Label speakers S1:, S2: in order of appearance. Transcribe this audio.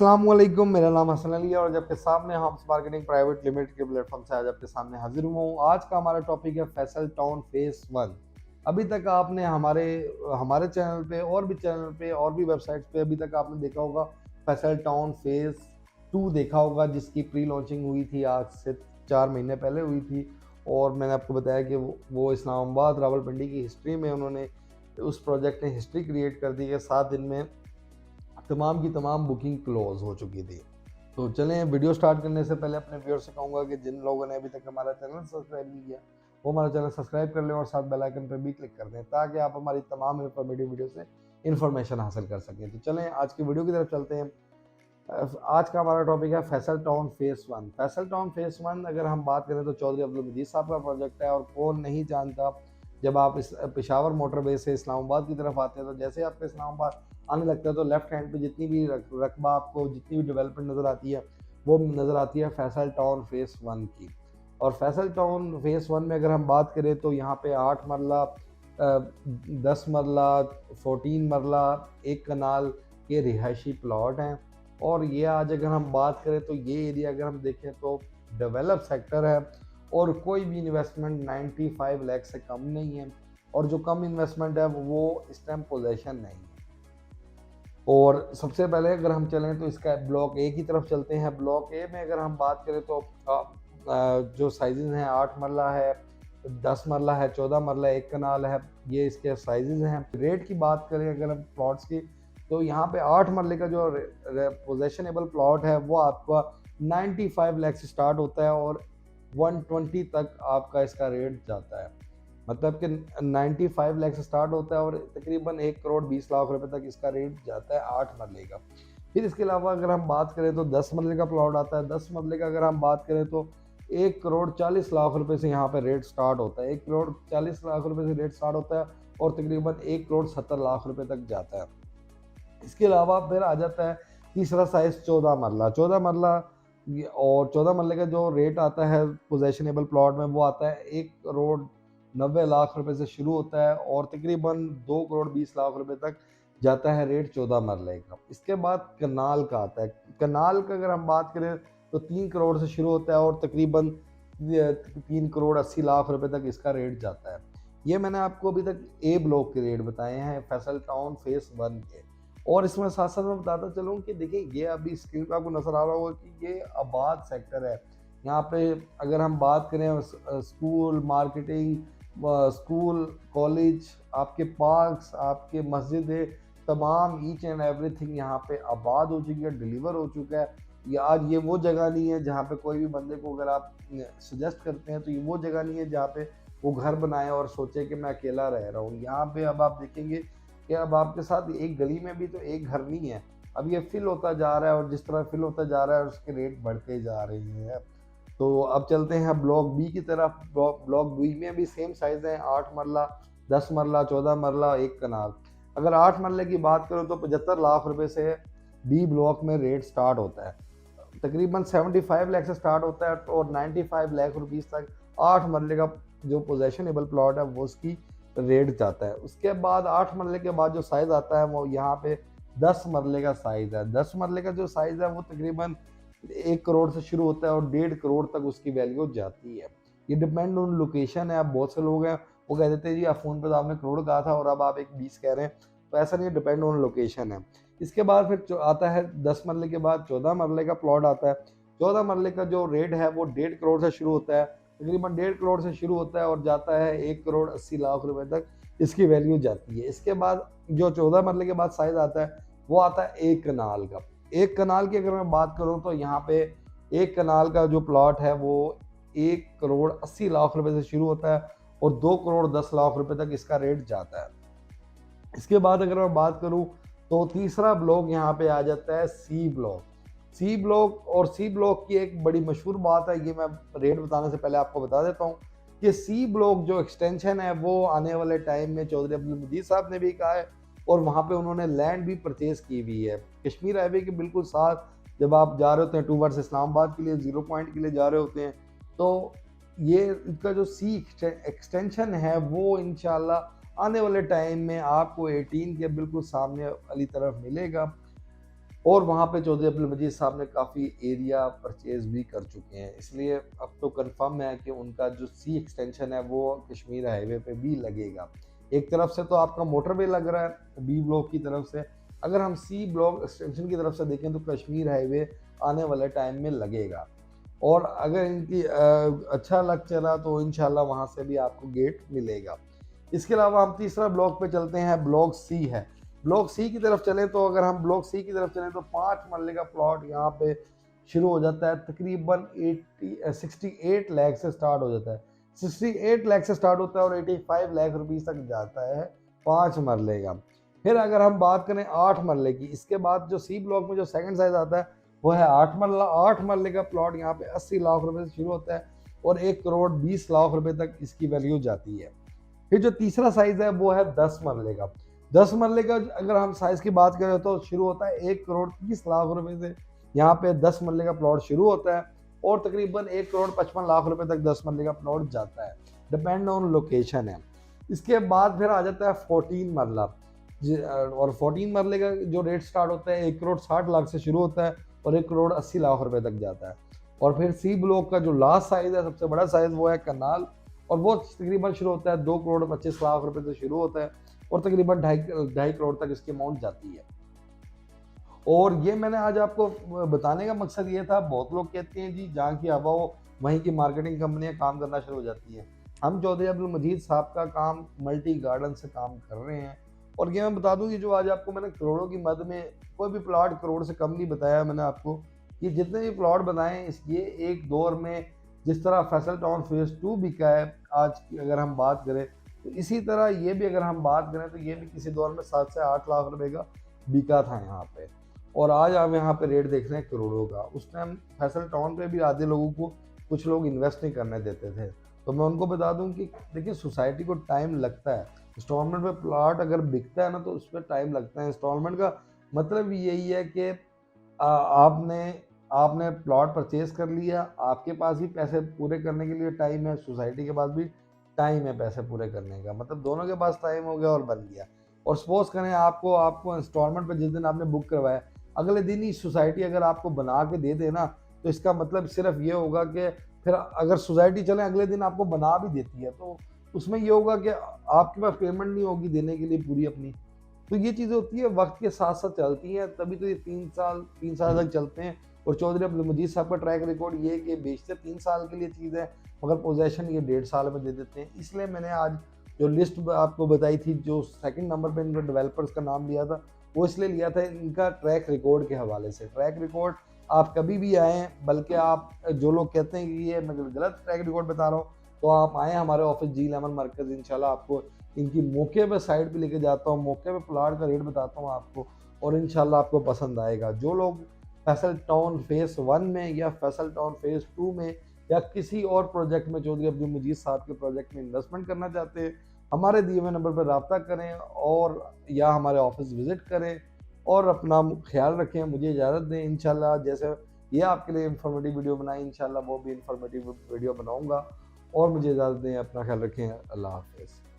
S1: अस्सलाम वालेकुम, मेरा नाम हसन अली है और जब के सामने हम्स मार्केटिंग प्राइवेट लिमिटेड के प्लेटफॉर्म से आज आपके सामने हाजिर हुआ हूँ। आज का हमारा टॉपिक है फैसल टाउन फेस 1। अभी तक आपने हमारे हमारे चैनल पे और भी चैनल पे और भी वेबसाइट्स पे अभी तक आपने देखा होगा फैसल टाउन फेस 2 देखा होगा, जिसकी प्री लॉन्चिंग हुई थी आज से 4 महीने पहले हुई थी। और मैंने आपको बताया कि वो इस्लामाबाद रावलपिंडी की हिस्ट्री में उन्होंने उस प्रोजेक्ट ने हिस्ट्री क्रिएट कर दी है। 7 दिन में तमाम की तमाम बुकिंग क्लोज हो चुकी थी। तो चलें, वीडियो स्टार्ट करने से पहले अपने व्यूअर्स से कहूँगा कि जिन लोगों ने अभी तक हमारा चैनल सब्सक्राइब नहीं किया वो हमारा चैनल सब्सक्राइब कर लें और साथ बेल आइकन पर भी क्लिक कर दें ताकि आप हमारी तमाम इन्फॉर्मेटिव वीडियो से इन्फॉर्मेशन हासिल कर सकें। तो चलें आज की वीडियो की तरफ चलते हैं। आज का हमारा टॉपिक है Faisal town face 1। Faisal town face 1 अगर हम बात करें तो चौधरी अब्दुल मजीद साहब का प्रोजेक्ट है। और कौन नहीं जानता, जब आप इस पेशावर मोटरवे से इस्लामाबाद की तरफ आते हैं तो जैसे आपको इस्लामाबाद आने लगता है तो लेफ्ट हैंड पे जितनी भी रकबा आपको जितनी भी डेवलपमेंट नज़र आती है वो नज़र आती है फैसल टाउन फेस 1 की। और फैसल टाउन फेस 1 में अगर हम बात करें तो यहाँ पे 8 मरला, 10 मरला, 14 मरला, एक कनाल के रिहायशी प्लॉट हैं। और ये आज अगर हम बात करें तो ये एरिया अगर हम देखें तो डेवलप सेक्टर है और कोई भी इन्वेस्टमेंट 95 लाख से कम नहीं है। और जो कम इन्वेस्टमेंट है वो इस टाइम पोजेशन नहीं है। और सबसे पहले अगर हम चलें तो इसका ब्लॉक ए की तरफ चलते हैं। ब्लॉक ए में अगर हम बात करें तो जो साइजेस हैं 8 मरला है, 10 मरला है, 14 मरला, एक कनाल है, ये इसके साइजेस हैं। रेट की बात करें अगर हम प्लॉट्स की तो यहाँ पे 8 मरले का जो पोजेशनेबल प्लॉट है वो आपका 95 लाख से स्टार्ट होता है और 120 तक आपका इसका रेट जाता है। मतलब कि 95 लाख से स्टार्ट होता है और तकरीबन 1 करोड़ 20 लाख रुपए तक इसका रेट जाता है 8 मरले का। फिर इसके अलावा अगर हम बात करें तो 10 मरले का प्लॉट आता है। 10 मरले का अगर हम बात करें तो 1 करोड़ 40 लाख रुपए से यहाँ पे रेट स्टार्ट होता है। 1 करोड़ 40 लाख रुपए से रेट स्टार्ट होता है और तकरीबन 1 करोड़ 70 लाख रुपए तक जाता है। इसके अलावा फिर आ जाता है तीसरा साइज 14 मरला। 14 मरला और 14 मरले का जो रेट आता है पोजेशनेबल प्लॉट में वो आता है 1 करोड़ 90 लाख रुपए से शुरू होता है और तकरीबन 2 करोड़ 20 लाख रुपए तक जाता है रेट 14 मरले का। इसके बाद कनाल का आता है। कनाल का अगर हम बात करें तो 3 करोड़ से शुरू होता है और तकरीबन 3 करोड़ 80 लाख रुपए तक इसका रेट जाता है। ये मैंने आपको अभी तक ए ब्लॉक के रेट बताए हैं फैसल टाउन फेस 1 के। और इसमें साथ साथ मैं बताता चलूँ कि देखिए ये अभी स्क्रीन पर आपको नज़र आ रहा होगा कि ये आबाद सेक्टर है। यहाँ पे अगर हम बात करें स्कूल, मार्केटिंग, स्कूल, कॉलेज, आपके पार्क्स, आपके मस्जिदें, तमाम ईच एंड एवरीथिंग यहाँ पे आबाद हो चुकी है, डिलीवर हो चुका है। यार ये वो जगह नहीं है जहाँ पे कोई भी बंदे को अगर आप सजेस्ट करते हैं तो ये वो जगह नहीं है जहाँ पे वो घर बनाए और सोचे कि मैं अकेला रह रहा हूँ। यहाँ पे अब आप देखेंगे कि अब आपके साथ एक गली में भी तो एक घर नहीं है। अब ये फिल होता जा रहा है और जिस तरह फिल होता जा रहा है उसके रेट बढ़ते जा रहे हैं। तो अब चलते हैं ब्लॉक बी की तरफ। ब्लॉक बी में भी सेम साइज है, 8 मरला, 10 मरला, 14 मरला, एक कनाल। अगर 8 मरले की बात करूँ तो 75 लाख रुपए से बी ब्लॉक में रेट स्टार्ट होता है। तकरीबन 75 लाख से स्टार्ट होता है और 95 लाख रुपीस तक 8 मरले का जो पोजेशनेबल प्लॉट है वो उसकी रेट जाता है। उसके बाद 8 मरले के बाद जो साइज़ आता है वो यहाँ पे 10 मरले का साइज़ है। 10 मरले का जो साइज़ है वो तकरीबन 1 करोड़ से शुरू होता है और 1.5 करोड़ तक उसकी वैल्यू जाती है। ये डिपेंड ऑन लोकेशन है। अब बहुत से लोग हैं वो कह देते हैं जी आप फ़ोन पे तो आपने करोड़ कहा था और अब आप एक 20 कह रहे हैं, तो ऐसा नहीं है, डिपेंड ऑन लोकेशन है। इसके बाद फिर आता है 10 मरले के बाद 14 मरले का प्लॉट आता है। 14 मरले का जो रेट है वो 1.5 करोड़ से शुरू होता है, तकरीबन 1.5 करोड़ से शुरू होता है और जाता है 1 करोड़ 80 लाख रुपए तक इसकी वैल्यू जाती है। इसके बाद जो 14 मरले के बाद साइज़ आता है वो आता है एक कनाल का। एक कनाल की अगर मैं बात करूं तो यहाँ पे एक कनाल का जो प्लॉट है वो 1 करोड़ 80 लाख रुपए से शुरू होता है और 2 करोड़ 10 लाख रुपए तक इसका रेट जाता है। इसके बाद अगर मैं बात करूं तो तीसरा ब्लॉक यहाँ पे आ जाता है सी ब्लॉक। सी ब्लॉक और सी ब्लॉक की एक बड़ी मशहूर बात है, ये मैं रेट बताने से पहले आपको बता देता हूँ कि सी ब्लॉक जो एक्सटेंशन है वो आने वाले टाइम में चौधरी अब्दुल मजीद साहब ने भी कहा है और वहाँ पे उन्होंने लैंड भी परचेज की हुई है कश्मीर हाईवे के बिल्कुल साथ। जब आप जा रहे होते हैं टूवर्ड्स इस्लामाबाद के लिए, 0 पॉइंट के लिए जा रहे होते हैं, तो ये इनका जो सी एक्सटेंशन है वो इंशाल्लाह आने वाले टाइम में आपको 18 के बिल्कुल सामने वाली तरफ मिलेगा। और वहाँ पे चौधरी अब्दुल मजीद साहब ने काफ़ी एरिया परचेज भी कर चुके हैं, इसलिए अब तो कंफर्म है कि उनका जो सी एक्सटेंशन है वो कश्मीर हाईवे पे भी लगेगा। एक तरफ से तो आपका मोटरवे लग रहा है बी ब्लॉक की तरफ से, अगर हम सी ब्लॉक एक्सटेंशन की तरफ से देखें तो कश्मीर हाईवे आने वाले टाइम में लगेगा। और अगर इनकी अच्छा लग चला तो इंशाल्लाह वहाँ से भी आपको गेट मिलेगा। इसके अलावा हम तीसरा ब्लॉक पे चलते हैं, ब्लॉक सी है। ब्लॉक सी की तरफ चलें तो अगर हम ब्लॉक सी की तरफ चलें तो 5 मरले का प्लॉट यहाँ पे शुरू हो जाता है, तकरीबन 68 लाख से स्टार्ट हो जाता है। 68 लाख से स्टार्ट होता है और 85 लाख रुपीस तक जाता है 5 मरले का। फिर अगर हम बात करें 8 मरले की, इसके बाद जो सी ब्लॉक में जो सेकंड साइज आता है वो है 8 मरला। 8 मरले का प्लॉट यहाँ पे 80 लाख रुपए से शुरू होता है और 1 करोड़ 20 लाख रुपए तक इसकी वैल्यू जाती है। फिर जो तीसरा साइज है वो है 10 मरले का। 10 मरले का अगर हम साइज की बात करें तो शुरू होता है 1 करोड़ 30 लाख रुपए से। यहाँ पे 10 मरले का प्लॉट शुरू होता है और तकरीबन 1 करोड़ 55 लाख रुपए तक 10 मरले का प्लॉट जाता है, डिपेंड ऑन लोकेशन है। इसके बाद फिर आ जाता है 14 मरला, और 14 मरले का जो रेट स्टार्ट होता है 1 करोड़ 60 लाख से शुरू होता है और 1 करोड़ 80 लाख रुपए तक जाता है। और फिर सी ब्लॉक का जो लास्ट साइज है, सबसे बड़ा साइज, वो है करनाल, और वो तकरीबन शुरू होता है 2 करोड़ 25 लाख रुपए से शुरू होता है और तकरीबन ढाई करोड़ तक इसकी अमाउंट जाती है। और ये मैंने आज आपको बताने का मकसद ये था, बहुत लोग कहते हैं जी जहाँ की हवा हो वहीं की मार्केटिंग कंपनियां काम करना शुरू हो जाती हैं। हम चौधरी अब्दुल मजीद साहब का काम मल्टी गार्डन से काम कर रहे हैं। और ये मैं बता दूं कि जो आज आपको मैंने करोड़ों की मद में कोई भी प्लॉट करोड़ से कम नहीं बताया मैंने आपको, कि जितने भी प्लॉट बनाए इस ये एक दौर में जिस तरह फैसल टाउन फेज़ 2 बिका है आज की अगर हम बात करें, तो इसी तरह ये भी अगर हम बात करें तो ये भी किसी दौर में 7 से 8 लाख रुपए का बिका था यहाँ पे। और आज हम यहाँ पे रेट देख रहे हैं करोड़ों का। उस टाइम फैसल टाउन पे भी आधे लोगों को कुछ लोग इन्वेस्ट नहीं करने देते थे। तो मैं उनको बता दूं कि देखिए सोसाइटी को टाइम लगता है, इंस्टॉलमेंट पे प्लॉट अगर बिकता है ना तो उस पर टाइम लगता है। इंस्टॉलमेंट का मतलब यही है कि आपने आपने प्लॉट परचेज कर लिया, आपके पास भी पैसे पूरे करने के लिए टाइम है, सोसाइटी के पास भी टाइम है पैसे पूरे करने का, मतलब दोनों के पास टाइम हो गया और बन गया। और सपोज करें आपको आपको इंस्टॉलमेंट पे जिस दिन आपने बुक करवाया अगले दिन ही सोसाइटी अगर आपको बना के दे देना, तो इसका मतलब सिर्फ ये होगा कि फिर अगर सोसाइटी चले अगले दिन आपको बना भी देती है तो उसमें ये होगा कि आपके पास पेमेंट नहीं होगी देने के लिए पूरी अपनी। तो ये चीज़ें होती है, वक्त के साथ साथ चलती हैं, तभी तो ये 3 साल तक चलते हैं। और चौधरी अब्दुल मजीद साहब का ट्रैक रिकॉर्ड ये है कि बेचते 3 साल के लिए चीज़ है मगर पोजेशन ये 1.5 साल में दे देते हैं। इसलिए मैंने आज जो लिस्ट आपको बताई थी, जो सेकंड नंबर पे इनके डेवलपर्स का नाम लिया था, वो इसलिए लिया था इनका ट्रैक रिकॉर्ड के हवाले से। ट्रैक रिकॉर्ड आप कभी भी आएँ, बल्कि आप जो लोग कहते हैं कि ये मैं गलत ट्रैक रिकॉर्ड बता रहा हूँ, तो आप आएँ हमारे ऑफिस जी लेमन मरकज़, इंशाल्लाह आपको इनकी मौके पे साइट पे लेके जाता हूँ, मौके पे प्लाट का रेट बताता हूँ आपको, और इंशाल्लाह आपको पसंद आएगा। जो लोग फैसल टाउन फेज़ 1 में या फैसल टाउन फेज़ 2 में या किसी और प्रोजेक्ट में चौधरी अब्दुल मजीद साहब के प्रोजेक्ट में इन्वेस्टमेंट करना चाहते हैं, हमारे दिए हुए नंबर पर रब्ता करें और या हमारे ऑफिस विज़िट करें और अपना ख्याल रखें। मुझे इजाज़त दें, इंशाल्लाह जैसे ये आपके लिए इंफॉर्मेटिव वीडियो बनाई, इंशाल्लाह वो भी इंफॉर्मेटिव वीडियो बनाऊँगा। और मुझे इजाज़त दें, अपना ख्याल रखें। अल्लाह हाफ़िज़।